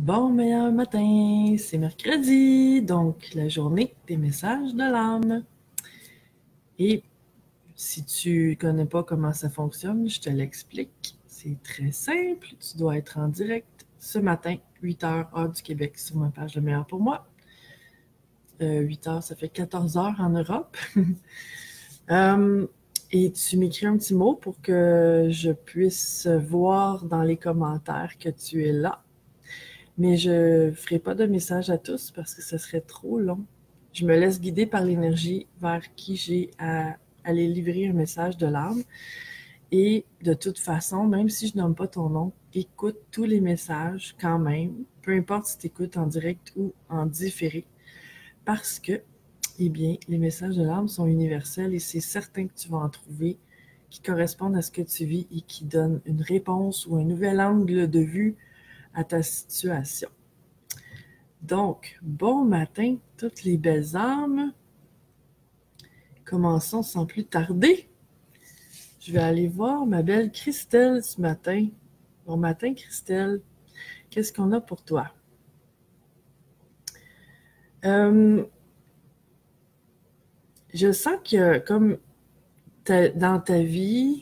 Bon meilleur matin, c'est mercredi, donc la journée des messages de l'âme. Et si tu connais pas comment ça fonctionne, je te l'explique. C'est très simple, tu dois être en direct ce matin, 8h heure du Québec, sur ma page de Meilleur pour moi. 8h, ça fait 14h en Europe. Et tu m'écris un petit mot pour que je puisse voir dans les commentaires que tu es là. Mais je ne ferai pas de message à tous parce que ce serait trop long. Je me laisse guider par l'énergie vers qui j'ai à aller livrer un message de l'âme. Et de toute façon, même si je nomme pas ton nom, écoute tous les messages quand même, peu importe si tu écoutes en direct ou en différé, parce que, eh bien, les messages de l'âme sont universels et c'est certain que tu vas en trouver qui correspondent à ce que tu vis et qui donnent une réponse ou un nouvel angle de vue à ta situation. Donc, bon matin, toutes les belles âmes. Commençons sans plus tarder. Je vais aller voir ma belle Christelle ce matin. Bon matin, Christelle. Qu'est-ce qu'on a pour toi? Je sens que comme dans ta vie,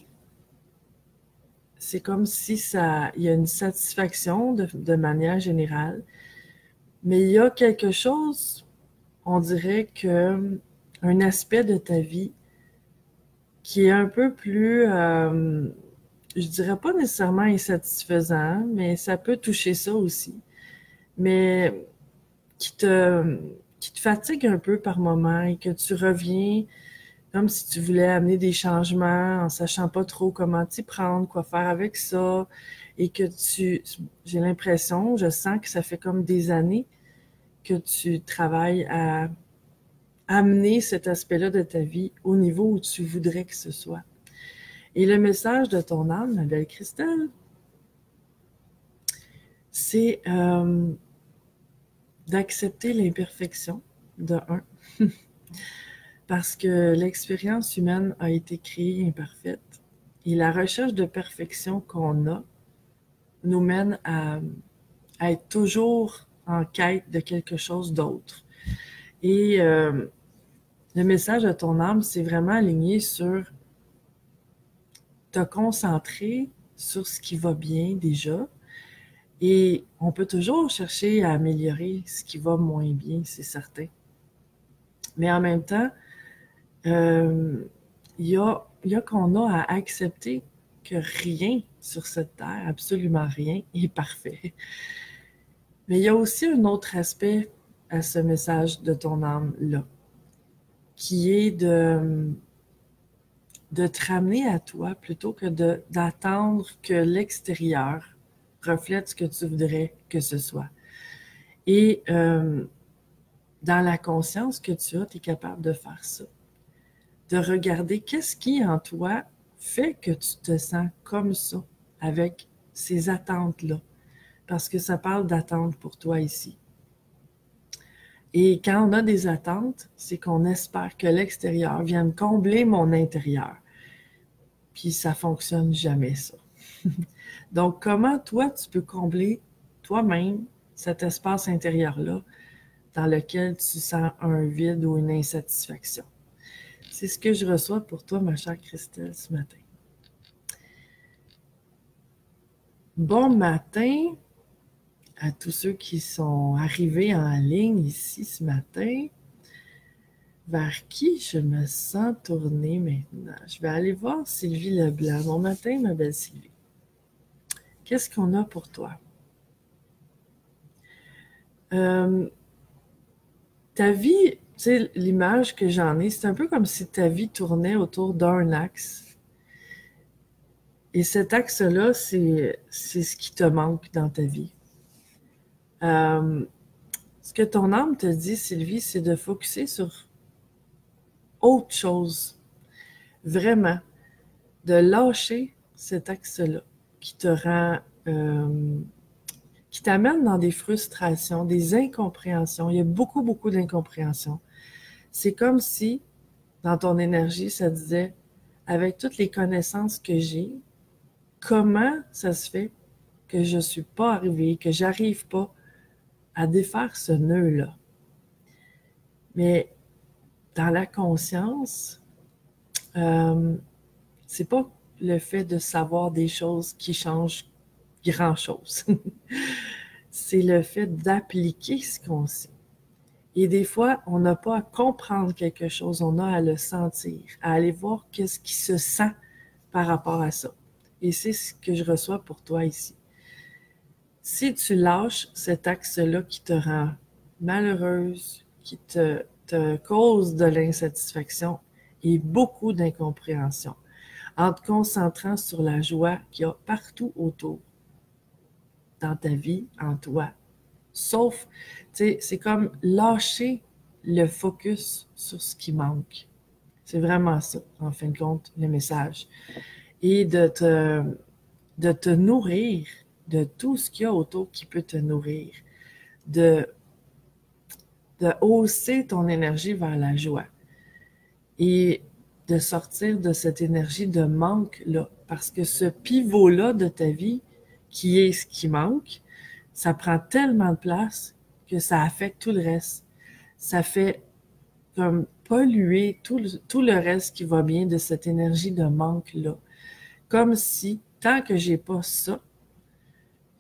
c'est comme si il y a une satisfaction de manière générale, mais il y a quelque chose, on dirait que un aspect de ta vie qui est un peu plus, je dirais pas nécessairement insatisfaisant, mais ça peut toucher ça aussi, mais qui te fatigue un peu par moment et que tu reviens comme si tu voulais amener des changements en sachant pas trop comment t'y prendre, quoi faire avec ça, et que j'ai l'impression, je sens que ça fait comme des années que tu travailles à amener cet aspect-là de ta vie au niveau où tu voudrais que ce soit. Et le message de ton âme, ma belle Christelle, c'est d'accepter l'imperfection, de un, parce que l'expérience humaine a été créée imparfaite et la recherche de perfection qu'on a nous mène à être toujours en quête de quelque chose d'autre. Et le message de ton âme, c'est vraiment aligné sur te concentrer sur ce qui va bien déjà. Et on peut toujours chercher à améliorer ce qui va moins bien, c'est certain. Mais en même temps, il y a qu'on a à accepter que rien sur cette terre, absolument rien, est parfait. Mais il y a aussi un autre aspect à ce message de ton âme-là, qui est de te ramener à toi plutôt que d'attendre que l'extérieur reflète ce que tu voudrais que ce soit. Et dans la conscience que tu as, tu es capable de faire ça. De regarder qu'est-ce qui en toi fait que tu te sens comme ça, avec ces attentes-là. Parce que ça parle d'attente pour toi ici. Et quand on a des attentes, c'est qu'on espère que l'extérieur vienne combler mon intérieur. Puis ça fonctionne jamais, ça. Donc, comment toi, tu peux combler toi-même cet espace intérieur-là dans lequel tu sens un vide ou une insatisfaction? C'est ce que je reçois pour toi, ma chère Christelle, ce matin. Bon matin à tous ceux qui sont arrivés en ligne ici ce matin. Vers qui je me sens tournée maintenant? Je vais aller voir Sylvie Leblanc. Bon matin, ma belle Sylvie. Qu'est-ce qu'on a pour toi? Ta vie, tu sais, l'image que j'en ai, c'est un peu comme si ta vie tournait autour d'un axe. Et cet axe-là, c'est ce qui te manque dans ta vie. Ce que ton âme te dit, Sylvie, c'est de focusser sur autre chose. Vraiment. De lâcher cet axe-là qui te rend... qui t'amène dans des frustrations, des incompréhensions. Il y a beaucoup, beaucoup d'incompréhensions. C'est comme si, dans ton énergie, ça disait, avec toutes les connaissances que j'ai, comment ça se fait que je ne suis pas arrivée, que j'arrive pas à défaire ce nœud-là. Mais dans la conscience, c'est pas le fait de savoir des choses qui changent grand-chose. C'est le fait d'appliquer ce qu'on sait. Et des fois, on n'a pas à comprendre quelque chose, on a à le sentir, à aller voir qu'est-ce qui se sent par rapport à ça. Et c'est ce que je reçois pour toi ici. Si tu lâches cet axe-là qui te rend malheureuse, qui te cause de l'insatisfaction et beaucoup d'incompréhension, en te concentrant sur la joie qu'il y a partout autour, dans ta vie, en toi, sauf, tu sais, c'est comme lâcher le focus sur ce qui manque. C'est vraiment ça, en fin de compte, le message. Et de te nourrir de tout ce qu'il y a autour qui peut te nourrir. De hausser ton énergie vers la joie. Et de sortir de cette énergie de manque-là. Parce que ce pivot-là de ta vie, qui est ce qui manque, ça prend tellement de place que ça affecte tout le reste. Ça fait comme polluer tout le reste qui va bien de cette énergie de manque-là. Comme si, tant que j'ai pas ça,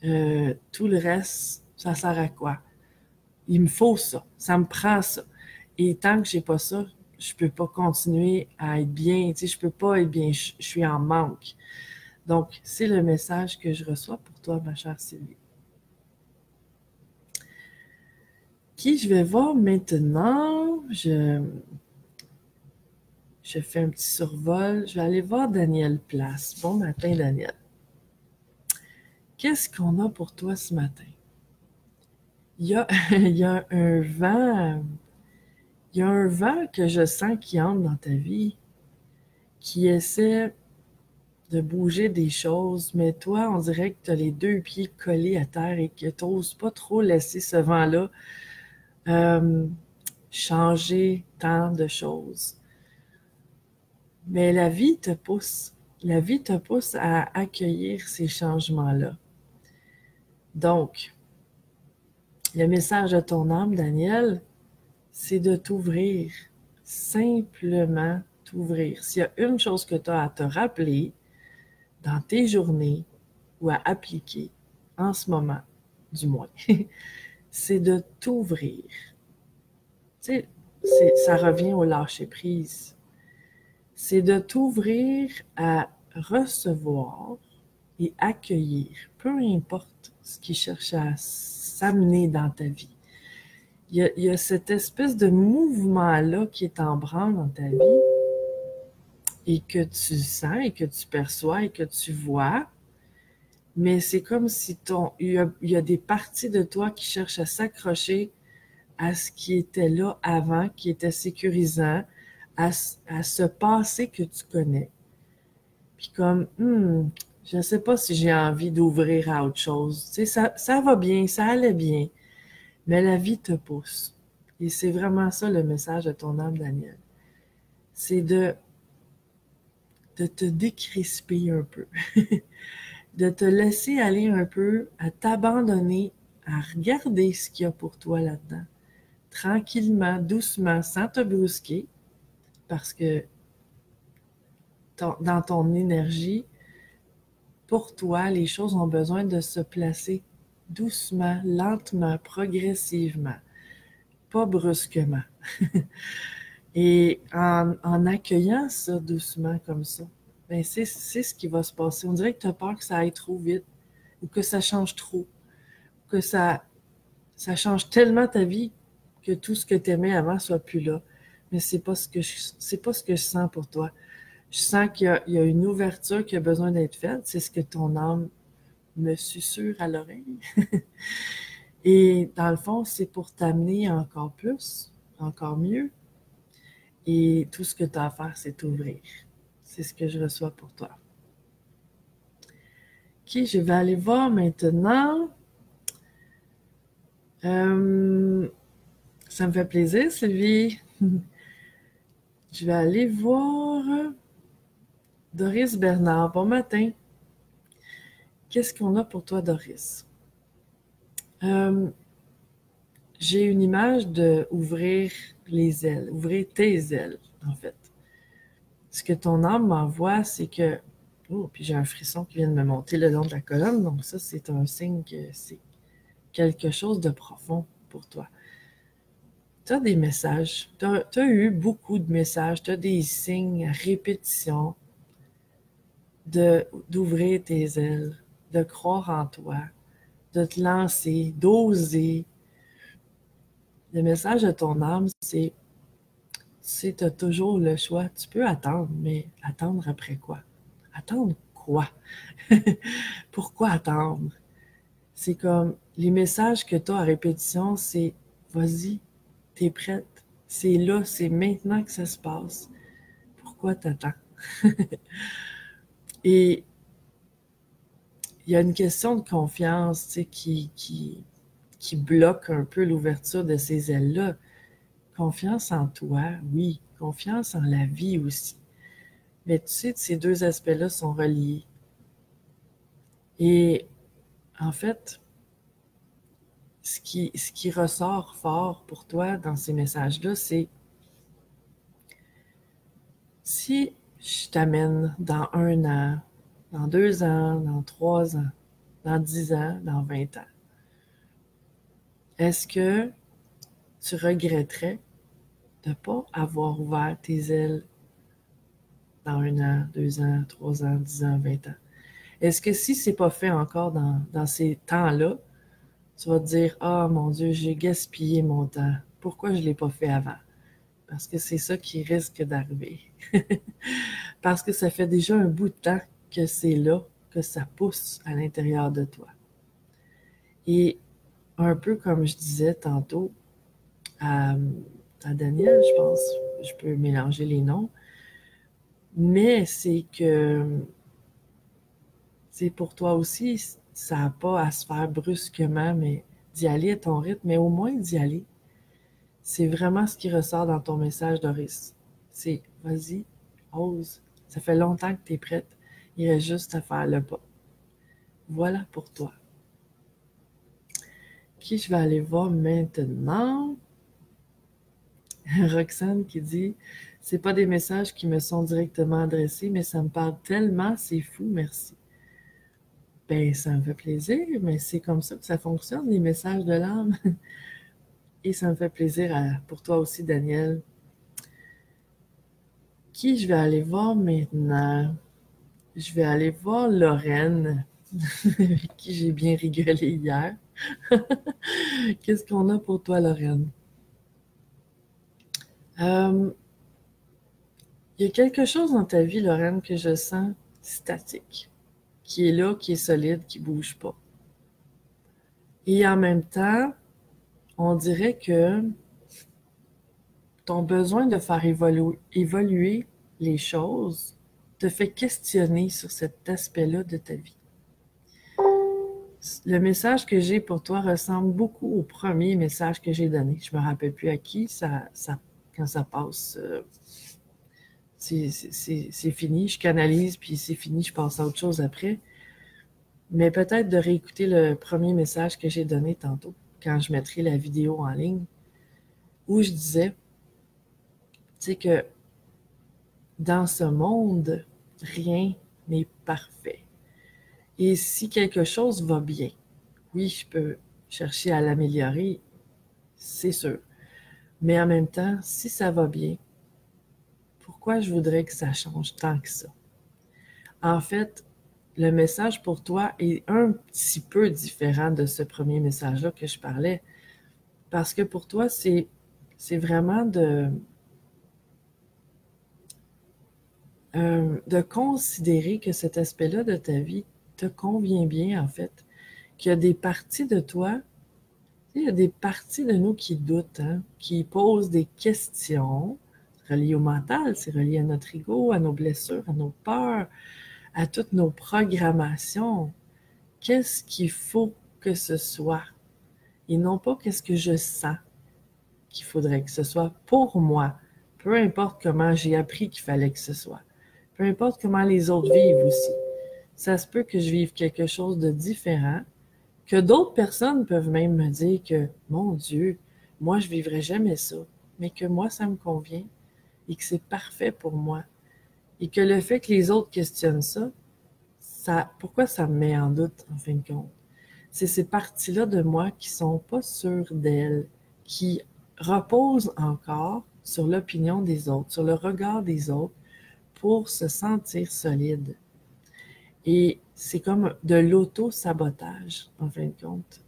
tout le reste, ça sert à quoi? Il me faut ça, ça me prend ça. Et tant que j'ai pas ça, je peux pas continuer à être bien, tu sais, je peux pas être bien, je suis en manque. Donc, c'est le message que je reçois pour toi, ma chère Sylvie. Qui je vais voir maintenant? Je fais un petit survol. Je vais aller voir Daniel Place. Bon matin, Daniel. Qu'est-ce qu'on a pour toi ce matin? Il y a, il y a un vent. Il y a un vent que je sens qui entre dans ta vie, qui essaie de bouger des choses, mais toi, on dirait que tu as les deux pieds collés à terre et que tu n'oses pas trop laisser ce vent-là changer tant de choses. Mais la vie te pousse. La vie te pousse à accueillir ces changements-là. Donc, le message de ton âme, Daniel, c'est de t'ouvrir. Simplement t'ouvrir. S'il y a une chose que tu as à te rappeler dans tes journées ou à appliquer en ce moment, du moins, c'est de t'ouvrir. Tu sais, ça revient au lâcher-prise. C'est de t'ouvrir à recevoir et accueillir, peu importe ce qui cherche à s'amener dans ta vie. Il y a cette espèce de mouvement-là qui est en branle dans ta vie et que tu sens et que tu perçois et que tu vois, mais c'est comme si il y a des parties de toi qui cherchent à s'accrocher à ce qui était là avant, qui était sécurisant, à ce passé que tu connais. Puis comme, je ne sais pas si j'ai envie d'ouvrir à autre chose. Tu sais, ça va bien, ça allait bien, mais la vie te pousse. Et c'est vraiment ça le message de ton âme, Daniel. C'est de te décrisper un peu, de te laisser aller un peu, à t'abandonner, à regarder ce qu'il y a pour toi là-dedans, tranquillement, doucement, sans te brusquer, parce que dans ton énergie, pour toi, les choses ont besoin de se placer doucement, lentement, progressivement, pas brusquement. Et en accueillant ça doucement comme ça, ben c'est ce qui va se passer. On dirait que tu as peur que ça aille trop vite ou que ça change trop, que ça change tellement ta vie que tout ce que tu aimais avant soit plus là. Mais c'est pas ce que je sens pour toi. Je sens qu'il y a une ouverture qui a besoin d'être faite. C'est ce que ton âme me susurre à l'oreille. Et dans le fond, c'est pour t'amener encore plus, encore mieux. Et tout ce que tu as à faire, c'est t'ouvrir. C'est ce que je reçois pour toi. Ok, je vais aller voir maintenant. Ça me fait plaisir, Sylvie. Je vais aller voir Doris Bernard. Bon matin. Qu'est-ce qu'on a pour toi, Doris? j'ai une image de ouvrir les ailes, ouvrir tes ailes, en fait. Ce que ton âme m'envoie, c'est que... Oh, puis j'ai un frisson qui vient de me monter le long de la colonne, donc ça, c'est un signe que c'est quelque chose de profond pour toi. Tu as des messages, tu as eu beaucoup de messages, tu as des signes à répétition d'ouvrir tes ailes, de croire en toi, de te lancer, d'oser. Le message de ton âme, c'est tu as toujours le choix. Tu peux attendre, mais attendre après quoi? Attendre quoi? Pourquoi attendre? C'est comme les messages que tu as à répétition, c'est vas-y, t'es prête. C'est là, c'est maintenant que ça se passe. Pourquoi t'attends? Et il y a une question de confiance, tu sais, qui bloque un peu l'ouverture de ces ailes-là. Confiance en toi, oui. Confiance en la vie aussi. Mais tu sais, ces deux aspects-là sont reliés. Et en fait, ce qui ressort fort pour toi dans ces messages-là, c'est si je t'amène dans 1 an, dans 2 ans, dans 3 ans, dans 10 ans, dans 20 ans, est-ce que tu regretterais de ne pas avoir ouvert tes ailes dans 1 an, 2 ans, 3 ans, 10 ans, 20 ans? Est-ce que si c'est pas fait encore dans ces temps-là, tu vas te dire, ah mon Dieu, j'ai gaspillé mon temps. Pourquoi je ne l'ai pas fait avant? Parce que c'est ça qui risque d'arriver. Parce que ça fait déjà un bout de temps que c'est là, que ça pousse à l'intérieur de toi. Et un peu comme je disais tantôt à, à Daniel, je pense, je peux mélanger les noms, mais c'est que c'est pour toi aussi, ça n'a pas à se faire brusquement, mais d'y aller à ton rythme, mais au moins d'y aller. C'est vraiment ce qui ressort dans ton message, Doris. C'est vas-y, ose. Ça fait longtemps que tu es prête. Il reste juste à faire le pas. Voilà pour toi. Qui je vais aller voir maintenant? Roxane qui dit c'est pas des messages qui me sont directement adressés, mais ça me parle tellement, c'est fou, merci. Ben, ça me fait plaisir, mais c'est comme ça que ça fonctionne, les messages de l'âme. Et ça me fait plaisir pour toi aussi, Daniel. Qui je vais aller voir maintenant? Je vais aller voir Lorraine, avec qui j'ai bien rigolé hier. Qu'est-ce qu'on a pour toi, Lorraine? Il y a quelque chose dans ta vie, Lorraine, que je sens statique, qui est là, qui est solide, qui ne bouge pas. Et en même temps, on dirait que ton besoin de faire évoluer les choses te fait questionner sur cet aspect-là de ta vie. Le message que j'ai pour toi ressemble beaucoup au premier message que j'ai donné. Je ne me rappelle plus à qui, quand ça passe, c'est fini. Je canalise, puis c'est fini, je passe à autre chose après. Mais peut-être de réécouter le premier message que j'ai donné tantôt, quand je mettrai la vidéo en ligne, où je disais, tu sais que dans ce monde, rien n'est parfait. Et si quelque chose va bien, oui, je peux chercher à l'améliorer, c'est sûr. Mais en même temps, si ça va bien, pourquoi je voudrais que ça change tant que ça? En fait, le message pour toi est un petit peu différent de ce premier message-là que je parlais. Parce que pour toi, c'est vraiment de considérer que cet aspect-là de ta vie te convient bien, en fait. Qu'il y a des parties de toi, il y a des parties de nous qui doutent, hein, qui posent des questions reliées au mental, c'est relié à notre ego, à nos blessures, à nos peurs, à toutes nos programmations. Qu'est-ce qu'il faut que ce soit? Et non pas qu'est-ce que je sens qu'il faudrait que ce soit pour moi. Peu importe comment j'ai appris qu'il fallait que ce soit. Peu importe comment les autres vivent aussi. Ça se peut que je vive quelque chose de différent, que d'autres personnes peuvent même me dire que, mon Dieu, moi, je ne vivrai jamais ça, mais que moi, ça me convient et que c'est parfait pour moi. Et que le fait que les autres questionnent ça, pourquoi ça me met en doute, en fin de compte? C'est ces parties-là de moi qui sont pas sûres d'elles, qui reposent encore sur l'opinion des autres, sur le regard des autres, pour se sentir solide. Et c'est comme de l'auto-sabotage, en fin de compte,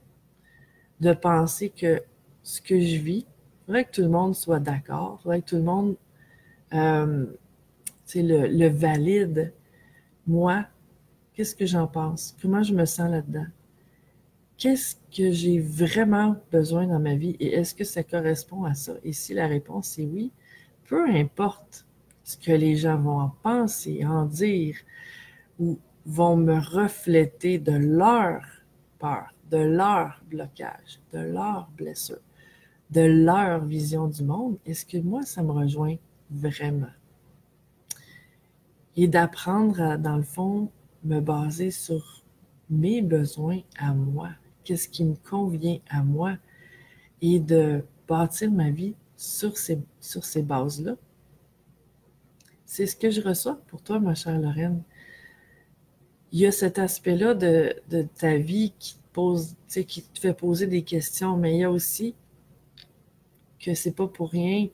de penser que ce que je vis, il faudrait que tout le monde soit d'accord, il faudrait que tout le monde euh, le valide. Moi, qu'est-ce que j'en pense? Comment je me sens là-dedans? Qu'est-ce que j'ai vraiment besoin dans ma vie et est-ce que ça correspond à ça? Et si la réponse est oui, peu importe ce que les gens vont en penser, en dire ou vont me refléter de leur peur, de leur blocage, de leur blessure, de leur vision du monde, est-ce que moi, ça me rejoint vraiment? Et d'apprendre à, dans le fond, me baser sur mes besoins à moi, qu'est-ce qui me convient à moi, et de bâtir ma vie sur ces bases-là. C'est ce que je reçois pour toi, ma chère Lorraine. Il y a cet aspect-là de ta vie qui te pose, tu sais, qui te fait poser des questions, mais il y a aussi que c'est pas pour rien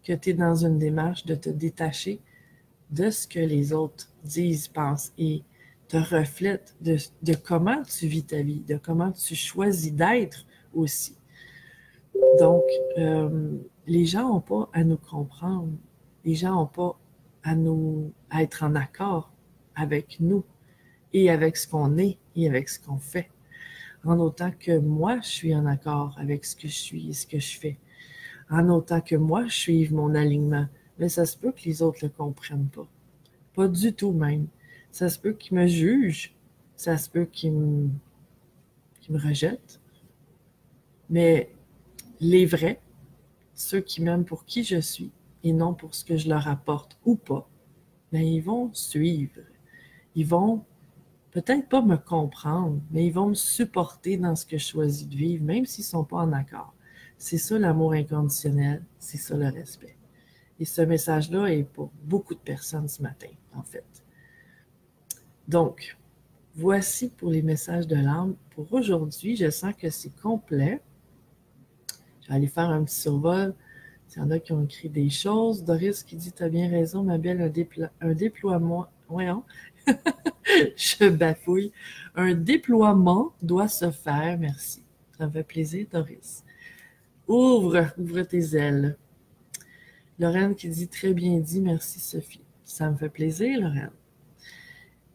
que tu es dans une démarche de te détacher de ce que les autres disent, pensent et te reflètent de comment tu vis ta vie, de comment tu choisis d'être aussi. Donc, les gens n'ont pas à nous comprendre. Les gens n'ont pas à être en accord avec nous et avec ce qu'on est et avec ce qu'on fait. En autant que moi, je suis en accord avec ce que je suis et ce que je fais. En autant que moi, je suive mon alignement. Mais ça se peut que les autres ne le comprennent pas. Pas du tout même. Ça se peut qu'ils me jugent. Ça se peut qu'ils me rejettent. Mais les vrais, ceux qui m'aiment pour qui je suis et non pour ce que je leur apporte ou pas, ben ils vont suivre. Ils vont peut-être pas me comprendre, mais ils vont me supporter dans ce que je choisis de vivre, même s'ils ne sont pas en accord. C'est ça l'amour inconditionnel, c'est ça le respect. Et ce message-là est pour beaucoup de personnes ce matin, en fait. Donc, voici pour les messages de l'âme. Pour aujourd'hui, je sens que c'est complet. Je vais aller faire un petit survol. Il y en a qui ont écrit des choses. Doris qui dit « T'as bien raison, ma belle, un déploiement... » Voyons, je bafouille. Un déploiement doit se faire. Merci. Ça me fait plaisir, Doris. Ouvre tes ailes. Lorraine qui dit « Très bien dit, merci Sophie. » Ça me fait plaisir, Lorraine.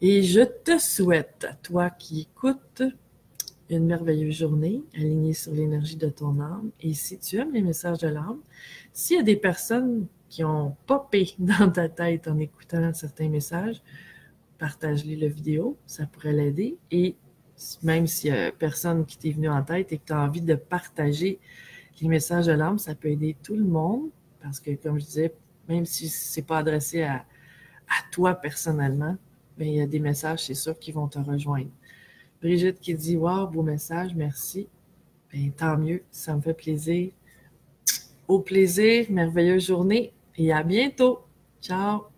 Et je te souhaite, à toi qui écoutes, une merveilleuse journée alignée sur l'énergie de ton âme. Et si tu aimes les messages de l'âme, s'il y a des personnes qui ont popé dans ta tête en écoutant certains messages, partage-les la vidéo, ça pourrait l'aider. Et même s'il y a personne qui t'est venu en tête et que tu as envie de partager les messages de l'âme, ça peut aider tout le monde. Parce que, comme je disais, même si ce n'est pas adressé à toi personnellement, mais il y a des messages, c'est sûr, qui vont te rejoindre. Brigitte qui dit « Wow, beau message, merci. » Bien, tant mieux, ça me fait plaisir. Au plaisir, merveilleuse journée et à bientôt. Ciao!